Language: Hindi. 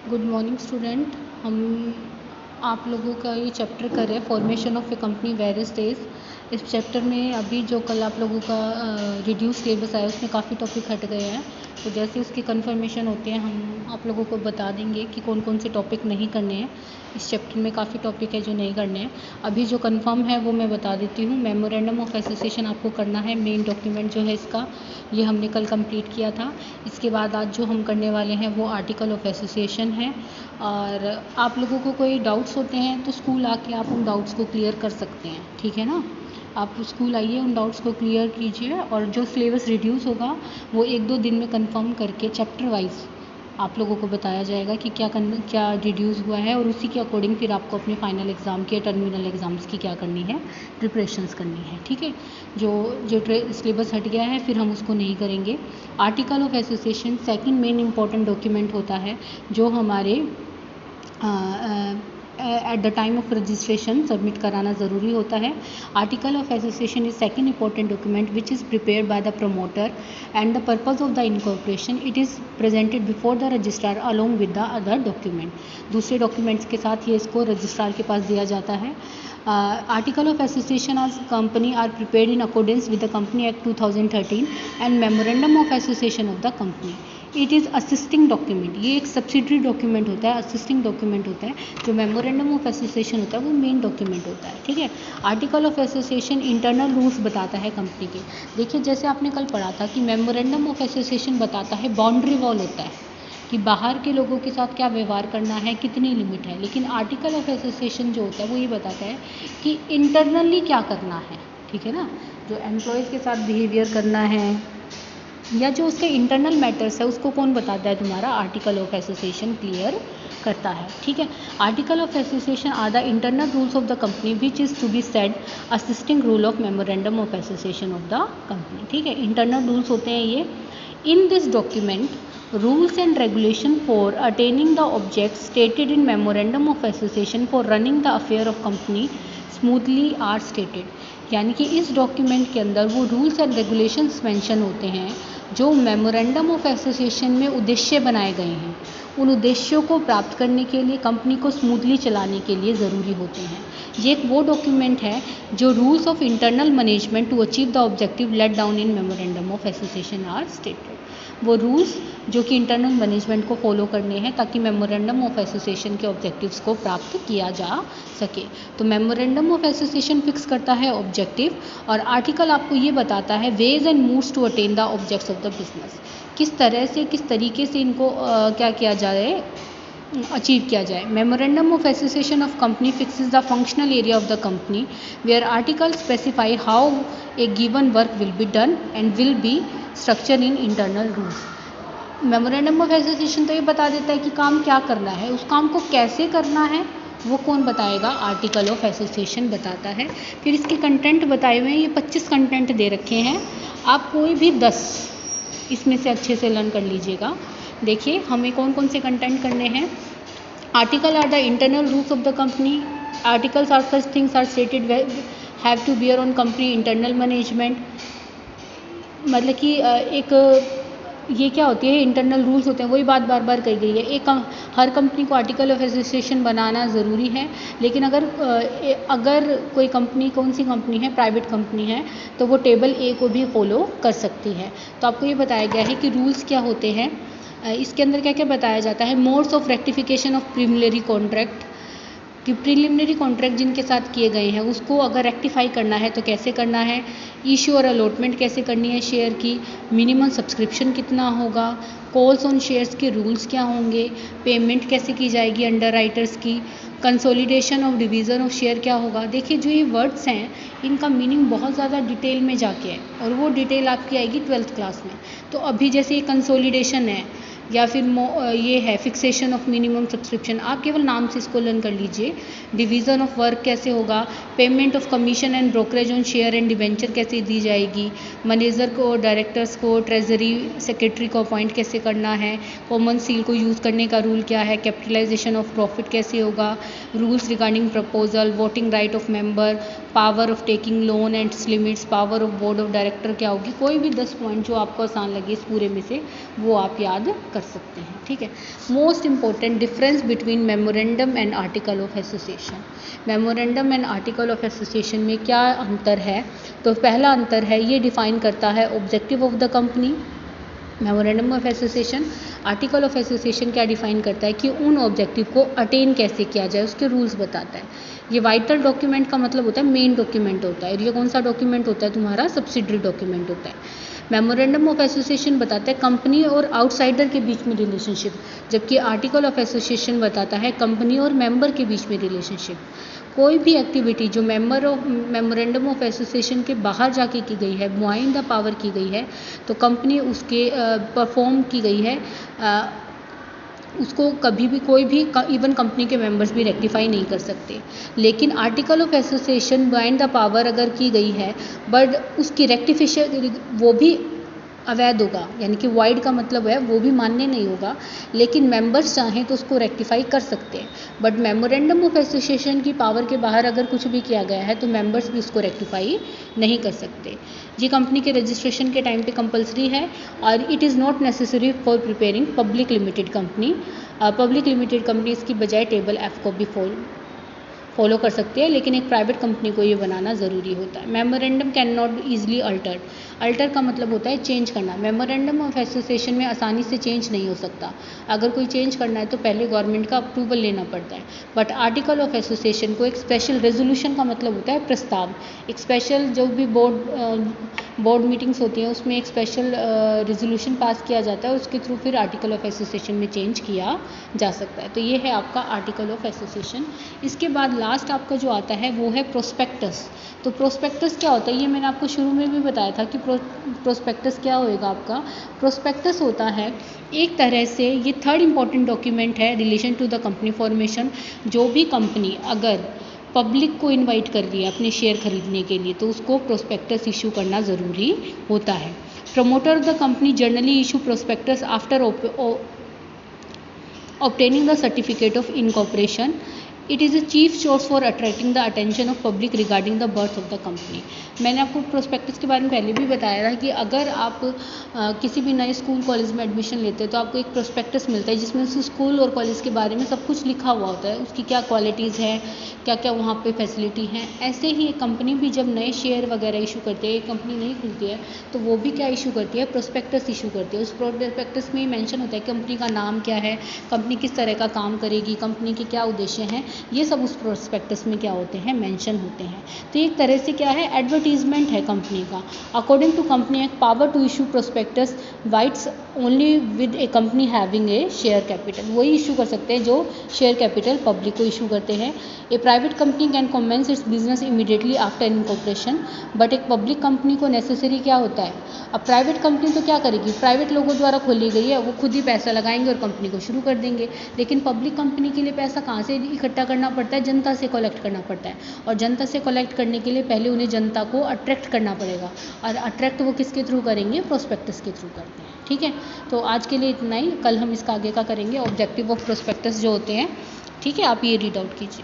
Good morning student. हम आप लोगों का ये चैप्टर कर रहे हैं formation of A company various stage. इस चैप्टर में अभी जो कल आप लोगों का रिड्यूस सिलेबस आया उसमें काफ़ी टॉपिक हट गए हैं, तो जैसे उसकी कंफर्मेशन होते हैं हम आप लोगों को बता देंगे कि कौन कौन से टॉपिक नहीं करने हैं। इस चैप्टर में काफ़ी टॉपिक है जो नहीं करने हैं। अभी जो कंफर्म है वो मैं बता देती हूँ। मेमोरेंडम ऑफ एसोसिएशन आपको करना है, मेन डॉक्यूमेंट जो है इसका, ये हमने कल कंप्लीट किया था। इसके बाद आज जो हम करने वाले हैं वो आर्टिकल ऑफ एसोसिएशन है। और आप लोगों को कोई डाउट्स होते हैं तो स्कूल आके आप उन डाउट्स को क्लियर कर सकते हैं, ठीक है ना। आप स्कूल आइए, उन डाउट्स को क्लियर कीजिए, और जो सिलेबस रिड्यूस होगा वो 1-2 दिन में कंफर्म करके चैप्टर वाइज आप लोगों को बताया जाएगा कि क्या रिड्यूस हुआ है, और उसी के अकॉर्डिंग फिर आपको अपने फाइनल एग्ज़ाम के टर्मिनल एग्ज़ाम्स की क्या करनी है, प्रिपरेशंस करनी है, ठीक है। जो जो सिलेबस हट गया है फिर हम उसको नहीं करेंगे। Article of association second main important document होता है जो हमारे at the time of registration submit कराना ज़रूरी होता है। Article of association is second important document which is prepared by the promoter and the purpose of the incorporation it is presented before the registrar along with the other document. दूसरे डॉक्यूमेंट्स के साथ ये इसको रजिस्ट्रार के पास दिया जाता है। Article of Association as company are prepared in accordance with the Company Act 2013 and Memorandum of Association of the company. It is assisting document, ये एक सब्सिडरी डॉक्यूमेंट होता है, असिस्टिंग डॉक्यूमेंट होता है। जो मेमोरेंडम ऑफ एसोसिएशन होता है वो मेन डॉक्यूमेंट होता है, ठीक है। Article of association internal rules बताता है कंपनी के। देखिए जैसे आपने कल पढ़ा था कि मेमोरेंडम ऑफ एसोसिएशन बताता है बाउंड्री वॉल होता है कि बाहर के लोगों के साथ क्या व्यवहार करना है, कितनी लिमिट है। लेकिन आर्टिकल ऑफ एसोसिएशन जो होता है वो ये बताता है कि इंटरनली क्या करना है, ठीक है ना। जो एम्प्लॉयज़ के साथ बिहेवियर करना है या जो उसके इंटरनल मैटर्स है उसको कौन बताता है, तुम्हारा आर्टिकल ऑफ एसोसिएशन क्लियर करता है, ठीक है। Article of association are the internal rules of the company which is to be said assisting rule of memorandum of association of the company, ठीक है। इंटरनल रूल्स होते हैं ये। In this document rules and regulation for attaining the objects stated in memorandum of association for running the affair of company smoothly are stated। यानी कि इस डॉक्यूमेंट के अंदर वो रूल्स एंड रेगुलेशंस मेंशन होते हैं जो मेमोरेंडम ऑफ एसोसिएशन में उद्देश्य बनाए गए हैं, उन उद्देश्यों को प्राप्त करने के लिए, कंपनी को स्मूथली चलाने के लिए ज़रूरी होते हैं। ये एक वो डॉक्यूमेंट है जो rules of internal management to achieve the objective let down in memorandum of association are stated. वो रूल्स जो कि इंटरनल मैनेजमेंट को फॉलो करने हैं ताकि मेमोरेंडम ऑफ एसोसिएशन के ऑब्जेक्टिव्स को प्राप्त किया जा सके। तो मेमोरेंडम ऑफ एसोसिएशन फिक्स करता है ऑब्जेक्टिव, और आर्टिकल आपको ये बताता है ways and moves to attain the objects of the business. किस तरह से, किस तरीके से इनको क्या किया जाए, अचीव किया जाए। Memorandum of association of company fixes the functional area of the company where article specify how a given work will be done and will be structure in internal rules. Memorandum of association तो ये बता देता है कि काम क्या करना है, उस काम को कैसे करना है वो कौन बताएगा, आर्टिकल ऑफ एसोसिएशन बताता है। फिर इसके कंटेंट बताए हुए हैं, ये 25 कंटेंट दे रखे हैं, आप कोई भी 10 इसमें से अच्छे से लर्न कर लीजिएगा। देखिए हमें कौन कौन से कंटेंट करने हैं। Article are the internal rules of the company. Articles are such things are stated have to bear on company internal management. मतलब कि एक ये क्या होती है, इंटरनल रूल्स होते हैं, वही बात बार बार कही गई है। एक हर कंपनी को आर्टिकल ऑफ एसोसिएशन बनाना ज़रूरी है, लेकिन अगर कोई कंपनी, कौन सी कंपनी है, प्राइवेट कंपनी है, तो वो टेबल ए को भी फॉलो कर सकती है। तो आपको ये बताया गया है कि रूल्स क्या होते हैं। इसके अंदर क्या क्या बताया जाता है। Modes of rectification of preliminary contract, कि प्रीलिमिनरी कॉन्ट्रैक्ट जिनके साथ किए गए हैं उसको अगर रेक्टिफाई करना है तो कैसे करना है। इशू और अलॉटमेंट कैसे करनी है शेयर की। मिनिमम सब्सक्रिप्शन कितना होगा। कॉल्स ऑन शेयर्स के रूल्स क्या होंगे। पेमेंट कैसे की जाएगी अंडर राइटर्स की। Consolidation of division of share क्या होगा। देखिए जो ये वर्ड्स हैं इनका मीनिंग बहुत ज़्यादा डिटेल में जाके है, और वो डिटेल आपकी आएगी 12th क्लास में। तो अभी जैसे ये कंसोलिडेशन है या फिर ये है फिक्सेशन ऑफ मिनिमम सब्सक्रिप्शन, आप केवल नाम से इसको लर्न कर लीजिए। डिवीज़न ऑफ वर्क कैसे होगा। Payment of commission and brokerage on share and debenture कैसे दी जाएगी। मैनेजर को, डायरेक्टर्स को, ट्रेजरी सेक्रेटरी को अपॉइंट कैसे करना है। कॉमन सील को यूज़ करने का रूल क्या है। कैपिटलाइजेशन ऑफ प्रॉफिट कैसे होगा। Rules regarding proposal, voting right of member, power of taking loan and it's limits, power of board of director क्या होगी। कोई भी 10 पॉइंट जो आपको आसान लगे इस पूरे में से वो आप याद कर कर सकते हैं। ठीक है, most important difference between memorandum and article of association. Memorandum and article of association में क्या अंतर है? तो पहला अंतर है, ये डिफाइन करता है objective of the company. Memorandum of association, article of association क्या डिफाइन करता है कि उन ऑब्जेक्टिव को अटेन कैसे किया जाए, उसके रूल्स बताता है। ये वाइटल डॉक्यूमेंट का मतलब होता है मेन डॉक्यूमेंट होता है, और ये कौन सा डॉक्यूमेंट होता है? तुम्हारा सब्सिडरी डॉक्यूमेंट होता है। मेमोरेंडम ऑफ एसोसिएशन बताता है कंपनी और आउटसाइडर के बीच में रिलेशनशिप, जबकि आर्टिकल ऑफ एसोसिएशन बताता है कंपनी और मेंबर के बीच में रिलेशनशिप। कोई भी एक्टिविटी जो मेमोरेंडम ऑफ एसोसिएशन के बाहर जाके की गई है, बिहाइंड द पावर की गई है, तो कंपनी उसके परफॉर्म की गई है, उसको कभी भी कोई भी इवन कंपनी के मेंबर्स भी रेक्टिफाई नहीं कर सकते। लेकिन article of association behind the power अगर की गई है, बट उसकी रेक्टिफिकेशन वो भी अवैध होगा, यानी कि वाइड का मतलब है वो भी मान्य नहीं होगा, लेकिन मेंबर्स चाहें तो उसको रेक्टिफाई कर सकते हैं। बट मेमोरेंडम ऑफ एसोसिएशन की पावर के बाहर अगर कुछ भी किया गया है तो मेंबर्स भी उसको रेक्टिफाई नहीं कर सकते। ये कंपनी के रजिस्ट्रेशन के टाइम पे कंपलसरी है, और it is not necessary for preparing public limited company. Public limited company इसकी बजाय टेबल एफ को भी फॉलो कर सकती है, लेकिन एक प्राइवेट कंपनी को ये बनाना ज़रूरी होता है। Memorandum can not easily Altered. Alter का मतलब होता है चेंज करना। मेमोरेंडम ऑफ एसोसिएशन में आसानी से चेंज नहीं हो सकता। अगर कोई चेंज करना है तो पहले गवर्नमेंट का अप्रूवल लेना पड़ता है। बट आर्टिकल ऑफ एसोसिएशन को एक स्पेशल रेजोल्यूशन का मतलब होता है प्रस्ताव। एक स्पेशल जो भी बोर्ड मीटिंग्स होती हैं उसमें एक स्पेशल रेजोल्यूशन पास किया जाता है, उसके थ्रू फिर आर्टिकल ऑफ एसोसिएशन में चेंज किया जा सकता है। तो ये है आपका आर्टिकल ऑफ एसोसिएशन। इसके बाद लास्ट आपका जो आता है वो है प्रोस्पेक्टस। तो प्रोस्पेक्टस क्या होता है, ये मैंने आपको शुरू में भी बताया था कि प्रोस्पेक्टस क्या होएगा आपका। प्रोस्पेक्टस होता है एक तरह से, ये थर्ड इम्पॉर्टेंट डॉक्यूमेंट है relation to the company formation. जो भी कंपनी अगर पब्लिक को इनवाइट कर रही है अपने शेयर खरीदने के लिए, तो उसको प्रोस्पेक्टस इशू करना ज़रूरी होता है। Promoter of the company generally issue prospectus after obtaining the certificate of incorporation. It is a chief source for attracting the attention of public regarding the birth of the company. मैंने आपको प्रोस्पेक्टस के बारे में पहले भी बताया था कि अगर आप किसी भी नए स्कूल कॉलेज में एडमिशन लेते हैं तो आपको एक प्रोस्पेक्टस मिलता है जिसमें उस स्कूल और कॉलेज के बारे में सब कुछ लिखा हुआ होता है, उसकी क्या क्वालिटीज़ हैं, क्या क्या वहाँ पे फैसिलिटी हैं। ऐसे ही एक कंपनी भी जब नए शेयर वगैरह इशू करती है, एक कंपनी नहीं खुलती है, तो वो भी क्या इशू करती है, प्रोस्पेक्टस इशू करती है। उस प्रोस्पेक्टस में मेंशन होता है कंपनी का नाम क्या है, कंपनी किस तरह का काम करेगी, कंपनी के क्या उद्देश्य हैं, ये सब उस प्रोस्पेक्टस में क्या होते हैं, मेंशन होते हैं। तो एक तरह से क्या है, एडवर्टीजमेंट है कंपनी का। According to company act, power to issue prospectus whites only with a company having a share capital. वही इशू कर सकते हैं जो शेयर कैपिटल पब्लिक को इशू करते हैं। A private company can commence its business immediately after incorporation, but एक पब्लिक कंपनी को नेसेसरी क्या होता है, अब प्राइवेट कंपनी तो क्या करेगी, प्राइवेट लोगों द्वारा खोली गई है, वो खुद ही पैसा लगाएंगे और कंपनी को शुरू कर देंगे। लेकिन पब्लिक कंपनी के लिए पैसा कहाँ से इकट्ठा करना पड़ता है, जनता से कलेक्ट करना पड़ता है, और जनता से कलेक्ट करने के लिए पहले उन्हें जनता को अट्रैक्ट करना पड़ेगा, और अट्रैक्ट वो किसके थ्रू करेंगे, प्रोस्पेक्टस के थ्रू करते हैं। ठीक है, तो आज के लिए इतना ही, कल हम इसका आगे का करेंगे, ऑब्जेक्टिव ऑफ प्रोस्पेक्टस जो होते हैं। ठीक है, आप ये रीड आउट कीजिए।